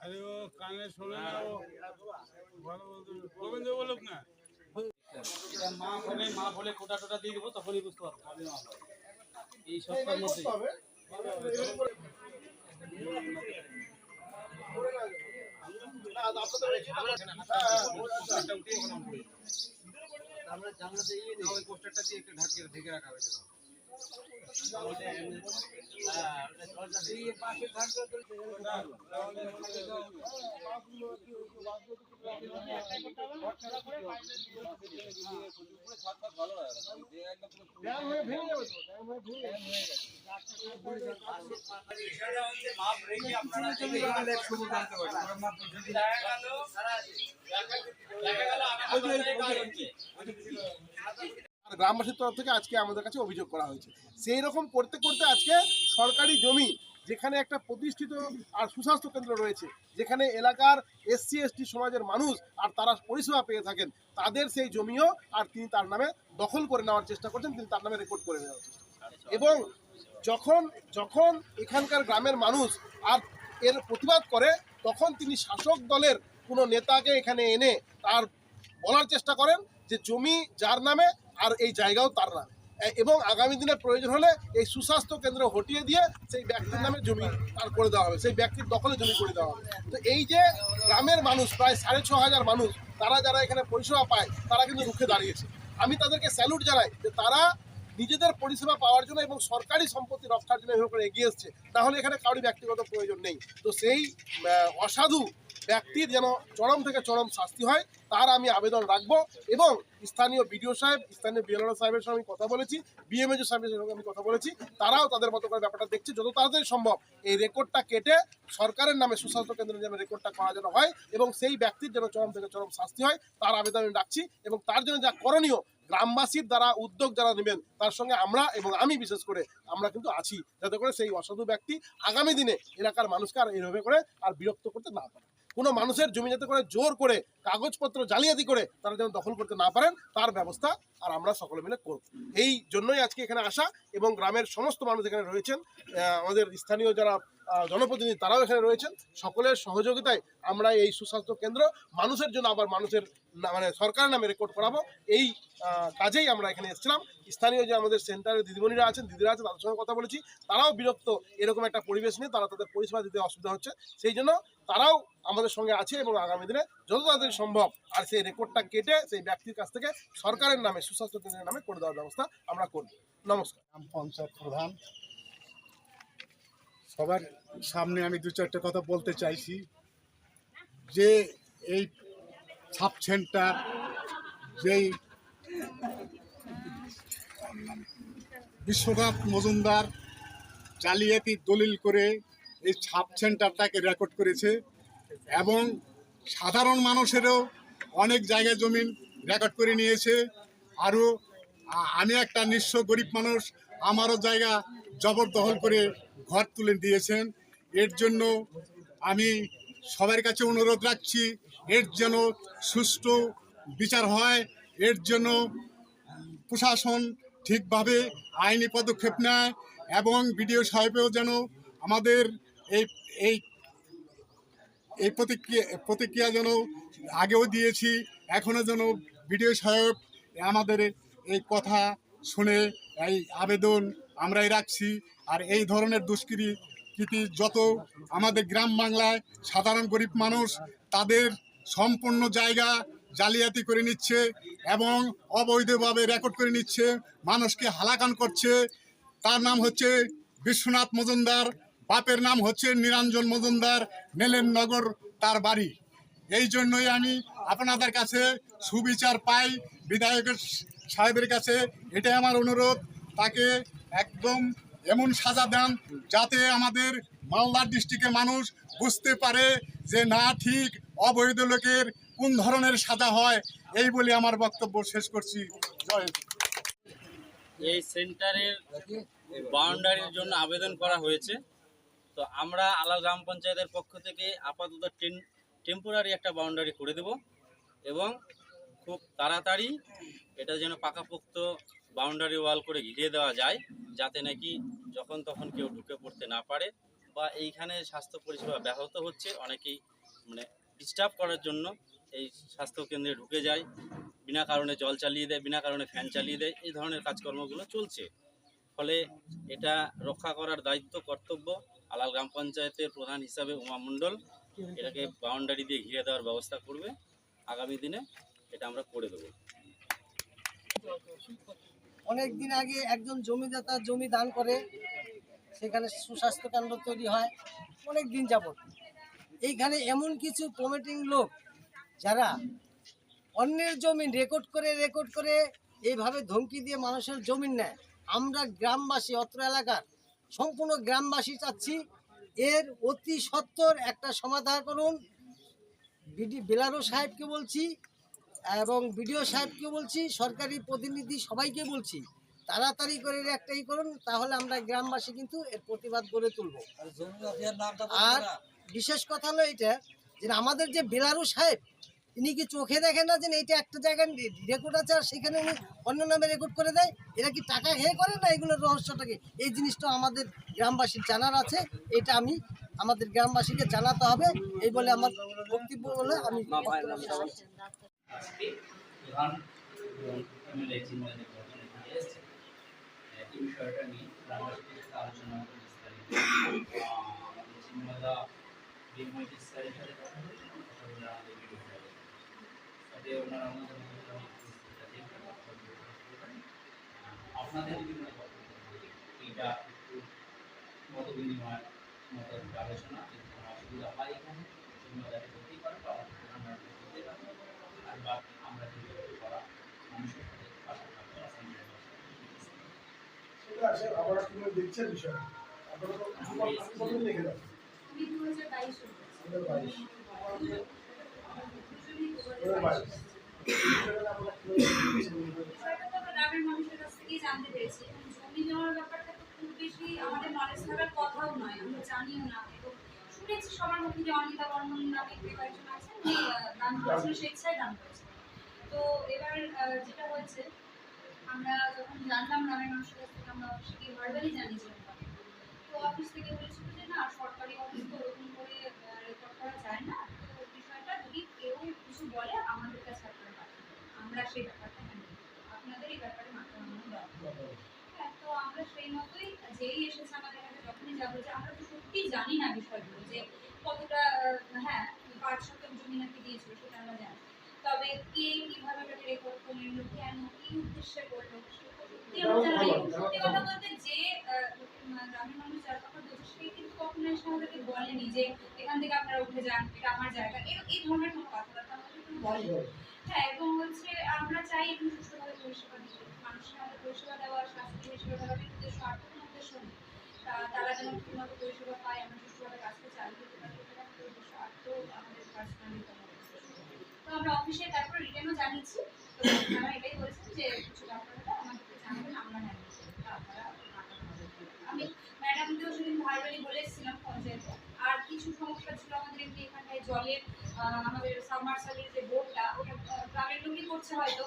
আরে ও কানে শোনে না, ও ভালো বলতে গোবিন্দ বলুক না। মা বলে কোটা টোটা দিয়ে দেবো, তখনই বুঝতে পারবো এই সপ্তাহের মধ্যে। আমরা জানলা দিয়ে ওই পোস্টারটা দিয়ে একটু ঢেকে রাখা হয়েছে। গ্রামবাসীর তরফ থেকে আজকে আমাদের কাছে অভিযোগ করা হয়েছে। সেই রকম করতে করতে আজকে সরকারি জমি, যেখানে একটা প্রতিষ্ঠিত আর সুস্বাস্থ্য কেন্দ্র রয়েছে, যেখানে এলাকার SC ST সমাজের মানুষ আর তারা পরিষেবা পেয়ে থাকেন, তাদের সেই জমিও আর তিনি তার নামে দখল করে নেওয়ার চেষ্টা করছেন, তিনি তার নামে রেকর্ড করে নেওয়ার চেষ্টা করছেন। এবং যখন এখানকার গ্রামের মানুষ আর এর প্রতিবাদ করে, তখন তিনি শাসক দলের কোনো নেতাকে এখানে এনে তার বলার চেষ্টা করেন যে জমি যার নামে আর এই জায়গাও তার নামে, এবং আগামী দিনে প্রয়োজন হলে এই সুস্বাস্থ্য কেন্দ্র হটিয়ে দিয়ে সেই ব্যক্তির নামে জমি তার করে দেওয়া হবে, সেই ব্যক্তির দখলে জমি করে দেওয়া হবে। তো এই যে গ্রামের মানুষ প্রায় 6,500 মানুষ, তারা যারা এখানে পরিষেবা পায়, তারা কিন্তু রুখে দাঁড়িয়েছে। আমি তাদেরকে স্যালুট জানাই যে তারা নিজেদের পরিষেবা পাওয়ার জন্য এবং সরকারি সম্পত্তি রক্ষার জন্য এভাবে করে এগিয়ে এসছে, তাহলে এখানে কারোর ব্যক্তিগত প্রয়োজন নেই। তো সেই অসাধু ব্যক্তির যেন চরম থেকে চরম শাস্তি হয়, তার আমি আবেদন রাখবো। এবং স্থানীয় বিডিও সাহেব, স্থানীয় BLO সাহেবের সঙ্গে আমি কথা বলেছি, BMHO সাহেবের সঙ্গে আমি কথা বলেছি, তারাও তাদের মতো করে ব্যাপারটা দেখছে। যত তাড়াতাড়ি সম্ভব এই রেকর্ডটা কেটে সরকারের নামে সুস্বাস্থ্য কেন্দ্রের যেন রেকর্ডটা করা যেন হয় এবং সেই ব্যক্তির যেন চরম থেকে চরম শাস্তি হয়, তার আবেদন আমি রাখছি। এবং তার জন্য যা করণীয়, গ্রামবাসীর দ্বারা উদ্যোগ যারা নেবেন, তার সঙ্গে আমরা এবং আমি বিশেষ করে আমরা কিন্তু আছি, যাতে করে সেই অসাধু ব্যক্তি আগামী দিনে এলাকার মানুষকে আর এইভাবে করে আর বিরক্ত করতে না পারে। কোনো মানুষের জমি যাতে করে জোর করে কাগজপত্র জালিয়াতি করে তারা যেন দখল করতে না পারেন, তার ব্যবস্থা আর আমরা সকলে মিলে করব। এই জন্যই আজকে এখানে আসা। এবং গ্রামের সমস্ত মানুষ এখানে রয়েছেন, আমাদের স্থানীয় যারা জনপ্রতিনিধি তারাও এখানে রয়েছেন, সকলের সহযোগিতায় আমরা এই সুস্বাস্থ্য কেন্দ্র মানুষের জন্য আবার মানুষের মানে সরকারের নামে রেকর্ড করাবো, এই কাজেই আমরা এখানে এসেছিলাম। স্থানীয় যে আমাদের সেন্টারের দিদিমণিরা আছেন, দিদিরা আছেন, তাদের সঙ্গে কথা বলেছি, তারাও বিরক্ত এরকম একটা পরিবেশ নিয়ে, তারা তাদের পরিষেবা দিতে অসুবিধা হচ্ছে, সেই জন্য তারাও আমাদের সঙ্গে আছে। এবং আগামী দিনে যত তাড়াতাড়ি সম্ভব আর সেই রেকর্ডটা কেটে সেই ব্যক্তির কাছ থেকে সরকারের নামে সুস্বাস্থ্য কেন্দ্রের নামে করে দেওয়ার ব্যবস্থা আমরা করব। নমস্কার। গ্রাম পঞ্চায়েত প্রধান, সবার সামনে আমি 2-4টা কথা বলতে চাইছি। যে এই সাব সেন্টার, যেই বিশ্বনাথ মজুমদার জালিয়াতি দলিল করে এই সাব সেন্টারটাকে রেকর্ড করেছে, এবং সাধারণ মানুষেরও অনেক জায়গায় জমিন রেকর্ড করে নিয়েছে। আরও আমি একটা নিঃস্ব গরিব মানুষ, আমারও জায়গা জবরদখল করে ঘর তুলে দিয়েছেন। এর জন্য আমি সবার কাছে অনুরোধ রাখছি, এর যেন সুষ্ঠু বিচার হয়, এর জন্য প্রশাসন ঠিকভাবে আইনি পদক্ষেপ নেয়, এবং বিডিও সাহেবেও যেন আমাদের এই এই এই প্রতিক্রিয়া যেন আগেও দিয়েছি, এখনও যেন বিডিও সাহেব আমাদের এই কথা শুনে এই আবেদন আমরাই রাখছি। আর এই ধরনের দুষ্কৃতি যত আমাদের গ্রাম বাংলায় সাধারণ গরিব মানুষ, তাদের সম্পূর্ণ জায়গা জালিয়াতি করে নিচ্ছে এবং অবৈধভাবে রেকর্ড করে নিচ্ছে, মানুষকে হালাকান করছে। তার নাম হচ্ছে বিশ্বনাথ মজুমদার, বাপের নাম হচ্ছে নিরঞ্জন মজুমদার, নেলেননগর তার বাড়ি। এই জন্যই আমি আপনাদের কাছে সুবিচার পাই, বিধায়ক সাহেবের কাছে এটাই আমার অনুরোধ, তাকে একদম এমন সাজা দেন যাতে আমাদের মালদা ডিস্ট্রিক্টের মানুষ বুঝতে পারে যে না, ঠিক অবৈধ লোকের কোন ধরনের সাজা হয়। এই বলে আমার বক্তব্য শেষ করছি। জয়। এই সেন্টারের বাউন্ডারির জন্য আবেদন করা হয়েছে। তো আমরা আলাল গ্রাম পঞ্চায়েতের পক্ষ থেকে আপাতত টেম্পোরারি একটা বাউন্ডারি করে দেব, এবং খুব তাড়াতাড়ি এটা যেন পাকাপোক্ত বাউন্ডারি ওয়াল করে ঘিরিয়ে দেওয়া যায়, যাতে নাকি যখন তখন কেউ ঢুকে পড়তে না পারে, বা এইখানে স্বাস্থ্য পরিষেবা ব্যাহত হচ্ছে, অনেকেই মানে ডিস্টার্ব করার জন্য এই স্বাস্থ্যকেন্দ্রে ঢুকে যায়, বিনা কারণে জল চালিয়ে দেয়, বিনা কারণে ফ্যান চালিয়ে দেয়, এই ধরনের কাজকর্মগুলো চলছে। ফলে এটা রক্ষা করার দায়িত্ব, কর্তব্য আলাল গ্রাম পঞ্চায়েতের প্রধান হিসাবে উমা মণ্ডল এটাকে বাউন্ডারি দিয়ে ঘিরে দেওয়ার ব্যবস্থা করবে। আগামী দিনে এটা আমরা করে দেবো। অনেক দিন আগে একজন জমিদাতা জমি দান করে, সেখানে সুস্বাস্থ্য কেন্দ্র তৈরি হয় অনেক দিন যাবত। এইখানে এমন কিছু কমিটিং লোক যারা অন্যের জমি রেকর্ড করে এইভাবে ধমকি দিয়ে মানুষের জমি নেয়। আমরা গ্রামবাসী, অত্র এলাকার সম্পূর্ণ গ্রামবাসী চাচ্ছি এর অতি সত্বর একটা সমাধান করুন। বিএলআরও সাহেবকে বলছি এবং বিডিও সাহেবকে বলছি, সরকারি প্রতিনিধি সবাইকে বলছি, তাড়াতাড়ি করে একটাই করুন, তাহলে আমরা গ্রামবাসী কিন্তু এর প্রতিবাদ গড়ে তুলব। আর বিশেষ কথা হলো এটা যে আমাদের যে বিএলআরও সাহেব, তিনি কি চোখে দেখেন না যে এইটা একটা জায়গায় রেকর্ড আছে আর সেখানে উনি অন্য নামে রেকর্ড করে দেয়? এরা কি টাকা খেয়ে করে না এগুলোর রহস্যটাকে? এই জিনিসটা আমাদের গ্রামবাসীর জানার আছে, এটা আমি আমাদের গ্রামবাসীকে জানাতে হবে, এই বলে আমার বক্তব্য বলে আমি আজকে প্রধান এমএলএ চিন্ময় বর্তমানে এখানে এসেছেন, এই বিষয়টা নিয়ে গ্রামবাসীদের সাথে আলোচনা করে বিস্তারিত আমাদের চিন্ময়দা বিএমআইটি স্যারের সাথে কথা বলে আমাদের ভিডিও সাথে ওনারা আমাদের আপনাদের বিভিন্ন এইটা একটু মত বিনিময় মত আলোচনা, যদি কোনো অসুবিধা হয় এখানে চিন্ময়দাকে করতেই পারে বা আমরা করতে পারবো। আর বাকি আমরা যেভাবে করা মানুষের সাথে পাশে থাকবো, আপনারা কিভাবে দেখছেন বিষয়টা? আপনারা কতদিন লেগে যাবে? আমি 2022 গ্রামের মানুষের কাছ থেকেই জানতে পেরেছি। জমি নেওয়ার ব্যাপারটা তো খুব বেশি আমাদের নলেজ থাকার কথাও নয়, আমরা জানিও না। এবং শুনেছি সবার মুখে যে অনিতা বর্মন নামে কেউ একজন আছেন, দান করেছেন, স্বেচ্ছায় দান করেছেন। তো এবার যেটা হয়েছে, আমরা যখন জানলাম গ্রামের মানুষের কাছ থেকে, আমরা অফিসে গিয়ে ভার্বালি জানিয়েছিলাম। তো অফিস থেকে বলেছিল যে না, সরকারি অফিস তো ওরকম করে রেকর্ড করা যায় না, তো বিষয়টা যদি কেউ কিছু বলে আমাদের কাছে আপনারা পাঠান, আমরা সেই ব্যাপারটা হ্যান্ডেল করবো, আপনাদের এই ব্যাপারে মাথা ঘামানো দরকার। হ্যাঁ, তো আমরা সেই মতোই যেই এসেছে আমাদের কাছে, যখনই যাবো যে আমরা তো সত্যিই জানি না বিষয়গুলো, যে কতটা হ্যাঁ 5 শতক জমি নাকি দিয়েছিল সেটা আমরা জানি, তবে কে কিভাবে ওটাকে রেকর্ড করলেন, কেন, কি উদ্দেশ্যে করলো, সত্যি আমরা জানি। সত্যি কথা বলতে যে গ্রামের মানুষ যার কথা বলছে, সে কিন্তু কখনো এসে আমাদেরকে বলেনি যে এখান থেকে আপনারা উঠে যান, এটা আমার জায়গা, এই ধরনের কোনো কথাবার্তা আমাদের কেউ বলেনি। হ্যাঁ, এবং হচ্ছে আমরা চাই একটু সুষ্ঠুভাবে পরিষেবা দিতে, মানুষের আমাদের পরিষেবা দেওয়া, স্বাস্থ্য পরিষেবা দেওয়ার উদ্দেশ্য, আর কোনো উদ্দেশ্য নেই। তারা যেন ঠিকমতো পরিষেবা পায়, আমরা সুষ্ঠুভাবে কাজটা চালিয়ে যেতে পারি, এটা একটা উদ্দেশ্য। আর তো আমাদের পার্সোনালি তো আমরা অফিসে তারপরে রিটার্নও জানিয়েছি। তো আপনারা এটাই বলছেন যে কিছু ব্যাপারটা আমাদেরকে জানাবেন, আমরা হ্যান্ডেল করবো, আপনারা আমি ম্যাডামকেও সেদিন ভার্বালি বলে এসেছিলাম পঞ্চায়েতে। আর কিছু সমস্যা ছিল আমাদের এমনি এখানটায় জলের, আমাদের সাবমার্সালের যে বোর্ডটা, ওটা গ্রামের লোকই করছে, হয়তো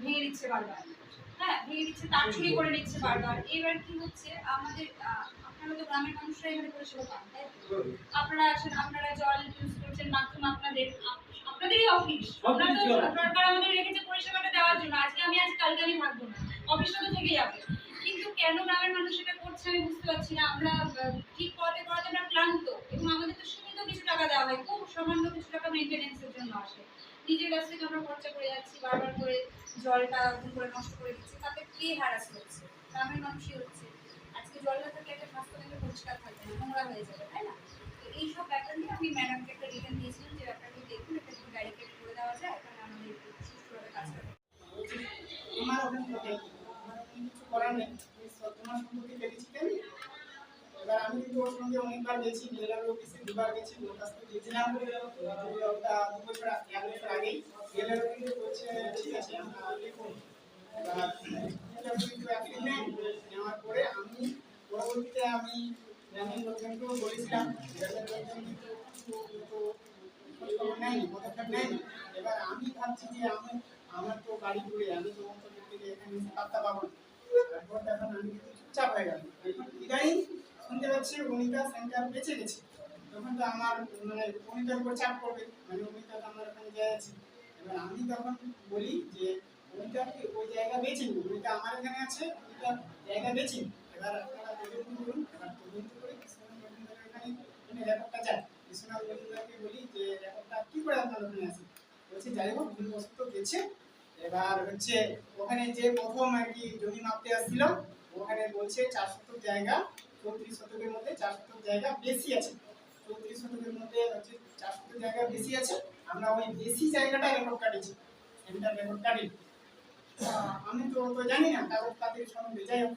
ভেঙে দিচ্ছে বারবার। হ্যাঁ, ভেঙে দিচ্ছে, তার চুরি করে নিচ্ছে বারবার। এবার কি হচ্ছে, আমাদের আপনারা তো গ্রামের মানুষরা এখানে পরিষেবা পান, তাই আপনারা আসেন, আপনারা জল ইউজ করছেন, মাধ্যম আপনাদেরই অফিস, আমরা তো সরকার আমাদের রেখেছে পরিষেবাটা দেওয়ার জন্য। আজ কালকে আমি থাকবো না, অফিসটা তো থেকে যাবে, কিন্তু কেন গ্রামের মানুষ এটা করছে আমি বুঝতে পারছি না। আমরা ঠিক করাতে আমরা ক্লান্ত, এবং আমাদের তো সীমিত কিছু টাকা দেওয়া হয়, খুব সামান্য কিছু টাকা মেনটেন্যান্সের জন্য আসে। নিজের কাছ থেকে আমরা খরচা করে যাচ্ছি, বারবার করে জলটা করে নষ্ট করে দিচ্ছি, তাতে কে হ্যারাস হচ্ছে? গ্রামের মানুষই হচ্ছে। আজকে জল না থাকলে একটা স্বাস্থ্যকেন্দ্র পরিষ্কার থাকবে না, নোংরা হয়ে যাবে, তাই না? তো এইসব ব্যাপার নিয়ে আমি ম্যাডামকে একটা রিটার্ন দিয়েছিলাম যে ব্যাপারটা দেখুন, এটা যদি ব্যারিকেড করে দেওয়া যায়, তাহলে আমাদের সুষ্ঠুভাবে কাজ করবে। আমার অভিজ্ঞতা কিছু করার নেই, তোমার সম্পর্কে দেখেছি আমি। এবার আমি কিন্তু ওর সঙ্গে অনেকবার গেছি, জেলার অফিসে 2বার গেছি, ওর কাছ থেকে গেছিলাম 2 বছর আগেই। জেলার অফিসে বলছে ঠিক আছে আমরা লিখুন, এবার কিন্তু অ্যাপিল নেই। নেওয়ার পরে আমি পরবর্তীতে আমি গ্রামের লোকজনকেও বলেছিলাম, গ্রামের লোকজন কিন্তু খোঁজখবর নেয়নি, পদক্ষেপ নেয়নি। এবার আমি ভাবছি যে আমার তো বাড়ি দূরে, আমি তো অন্তত এখানে পাত্তা পাবো না। তারপর তখন আমি একটু চুপচাপ হয়ে গেলাম। এখন ইদানিং শুনতে পাচ্ছি অনিতা সেন্টার বেঁচে গেছে, তখন তো আমার মানে অনিতার উপর চাপ পড়বে, মানে অনিতা তো আমার ওখানে জায়গা আছে। এবার আমি তখন বলি যে অনিতাকে ওই জায়গা বেছে নিন, অনিতা আমার এখানে আছে, অনিতা জায়গা বেছে নিন। এবার আপনারা তদন্ত করুন, এবার তদন্ত করে কৃষ্ণনাথ মজুমদারের এখানে রেকর্ডটা যায়। কৃষ্ণনাথ মজুমদারকে বলি যে রেকর্ডটা কি করে আপনার ওখানে আছে, বলছে যাই হোক ভুলবশত গেছে। এবার হচ্ছে ওখানে যে প্রথম আর কি জমি মাপতে আসছিল, ওখানে বলছে 4 শতক জায়গা 34 শতকের মধ্যে 4 শতক জায়গা বেশি আছে, 34 শতকের মধ্যে হচ্ছে 4 শতক জায়গা বেশি আছে। আমরা ওই বেশি জায়গাটা রেকর্ড কাটিছি, সেন্টার রেকর্ড কাটি। আমি তো জানি না কাগজ পাতির সম্বন্ধে, যাই হোক।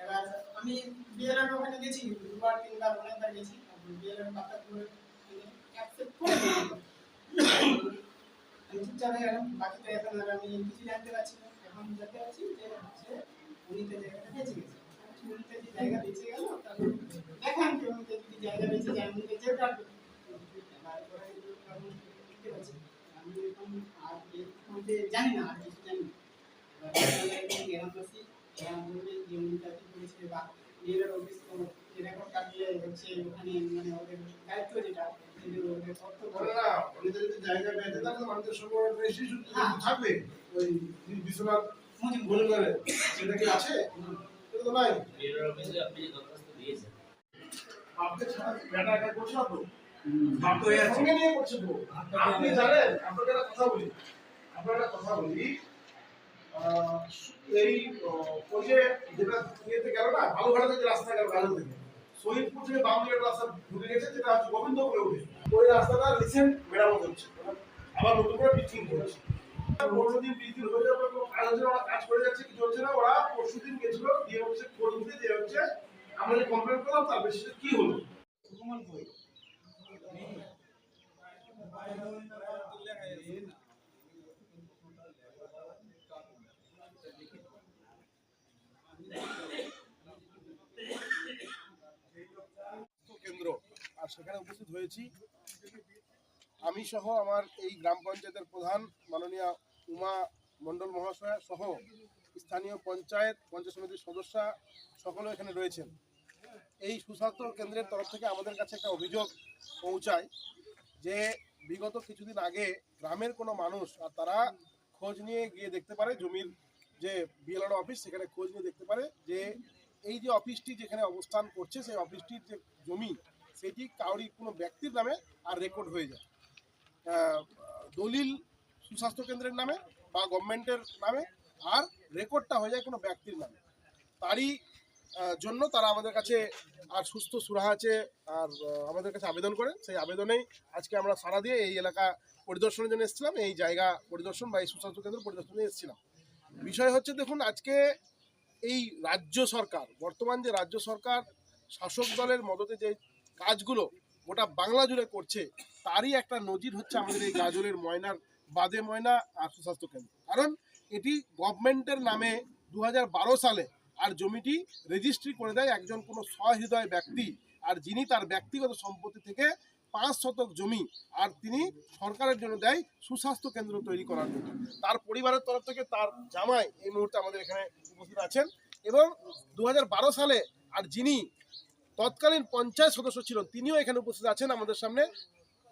এবার আমি বিএলআর ওখানে গেছি, 2বার 3বার অনেকবার গেছি, বিএলআর পাতাগুলো অ্যাকসেপ্ট করে দিয়েছে। আমি চুপচাপ হয়ে গেলাম, বাকি তো এখন আর আমি কিছু জানতে পারছি না। এখন জানতে পারছি যে হচ্ছে অনিতা জায়গাটা বেঁচে গেছে। অনিতা যে জায়গা বেঁচে গেল, তাহলে দেখান কি অনিতা যদি জায়গা বেঁচে যায়, আমি বেঁচে থাকবো। এবার ওরা কিন্তু আমি দেখতে পাচ্ছি, আমি এখন আর এর মধ্যে জানি না, আর কিছু জানি না। গ্রামবাসী বলবে যে অনিতা কি করেছে, বা এর অফিস এরকম কাটিয়ে হচ্ছে ওখানে মানে ওদের দায়িত্ব যেটা ওদের কর্তব্য। না অনিতা যদি জায়গা বেঁচে থাকে মানুষের সঙ্গে বেশি থাকবে ওই বিশ্বনাথ মজুমদারের, সেটা কি আছে? এটা তো নাই। আপনি ছাড়া বেটা একা করছে না তো, সঙ্গে নিয়ে করছে তো। আপনি জানেন, আপনাকে একটা কথা বলি, এই ওই যে যেটা ইয়েতে গেল না, বালুঘাটা থেকে রাস্তা গেল, গাজল থেকে শহীদপুর থেকে বামদিকের রাস্তা ঢুকে গেছে, যেটা হচ্ছে গোবিন্দপুরে উঠে, ওই রাস্তাটা রিসেন্ট মেরামত হচ্ছে, আবার নতুন করে পিচিং করছে। 15 দিন 20 দিন হয়ে যাবে, কোনো কাজ হচ্ছে না, ওরা কাজ করে যাচ্ছে, কিছু হচ্ছে না। ওরা পরশু দিন গেছিল, দিয়ে হচ্ছে খোঁজ নিতে, যে হচ্ছে আমরা যে কমপ্লেন করলাম তার বেশি কি হলো। কেন্দ্র আর সেখানে উপস্থিত হয়েছি আমি সহ আমার এই গ্রাম পঞ্চায়েতের প্রধান মাননীয় উমা মণ্ডল মহাশয় সহ স্থানীয় পঞ্চায়েত সমিতির সদস্যা সকলে এখানে রয়েছেন। এই সুস্বাস্থ্য কেন্দ্রের তরফ থেকে আমাদের কাছে একটা অভিযোগ পৌঁছায় যে বিগত কিছুদিন আগে গ্রামের কোনো মানুষ আর তারা খোঁজ নিয়ে গিয়ে দেখতে পারে, জমির যে বিএলআর অফিস সেখানে খোঁজ নিয়ে দেখতে পারে যে এই যে অফিসটি যেখানে অবস্থান করছে সেই অফিসটির যে জমি সেটি কাউরি কোনো ব্যক্তির নামে আর রেকর্ড হয়ে যায়, দলিল সুস্বাস্থ্য কেন্দ্রের নামে বা গভর্নমেন্টের নামে, আর রেকর্ডটা হয়ে যায় কোনো ব্যক্তির নামে। তারই জন্য তারা আমাদের কাছে আর সুস্থ সুরাহা আছে আর আমাদের কাছে আবেদন করে, সেই আবেদনেই আজকে আমরা সাড়া দিয়ে এই এলাকা পরিদর্শনের জন্য এসেছিলাম, এই জায়গা পরিদর্শন বা এই সুস্বাস্থ্য কেন্দ্র পরিদর্শনে এসেছিলাম। বিষয় হচ্ছে দেখুন, আজকে এই রাজ্য সরকার, বর্তমান যে রাজ্য সরকার শাসক দলের মদতে যে কাজগুলো গোটা বাংলা জুড়ে করছে, তারই একটা নজির হচ্ছে আমাদের এই গাজলের ময়নার বাদে ময়না আর সুস্বাস্থ্য কেন্দ্র। কারণ এটি গভর্নমেন্টের নামে 2012 সালে আর জমিটি রেজিস্ট্রি করে দেয় একজন কোনো সহৃদয় ব্যক্তি, আর যিনি তার ব্যক্তিগত সম্পত্তি থেকে 5 শতক জমি আর তিনি সরকারের জন্য দেয় সুস্বাস্থ্য কেন্দ্র তৈরি করার জন্য। তার পরিবারের তরফ থেকে তার জামাই এই মুহূর্তে আমাদের এখানে উপস্থিত আছেন, এবং 2012 সালে আর যিনি তৎকালীন পঞ্চায়েত সদস্য ছিলেন তিনিও এখানে উপস্থিত আছেন আমাদের সামনে।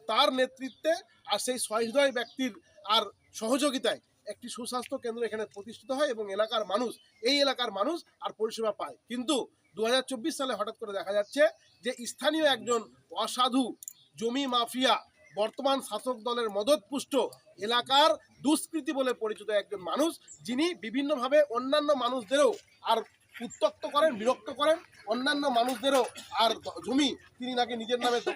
তার নেতৃত্বে আর সেই সহৃদয় ব্যক্তির আর সহযোগিতায় একটি সুস্বাস্থ্য কেন্দ্র এখানে প্রতিষ্ঠিত হয় এবং এই এলাকার মানুষ আর পরিষেবা পায়। কিন্তু 2024 সালে হঠাৎ করে দেখা যাচ্ছে যে স্থানীয় একজন অসাধু জমি মাফিয়া, বর্তমান শাসক দলের মদতপুষ্ট এলাকার দুষ্কৃতী বলে পরিচিত একজন মানুষ, যিনি বিভিন্নভাবে অন্যান্য মানুষদেরও আর উত্ত্যক্ত করেন, বিরক্ত করেন, অন্যান্য মানুষদেরও আর জমি তিনি নাকি নিজের নামে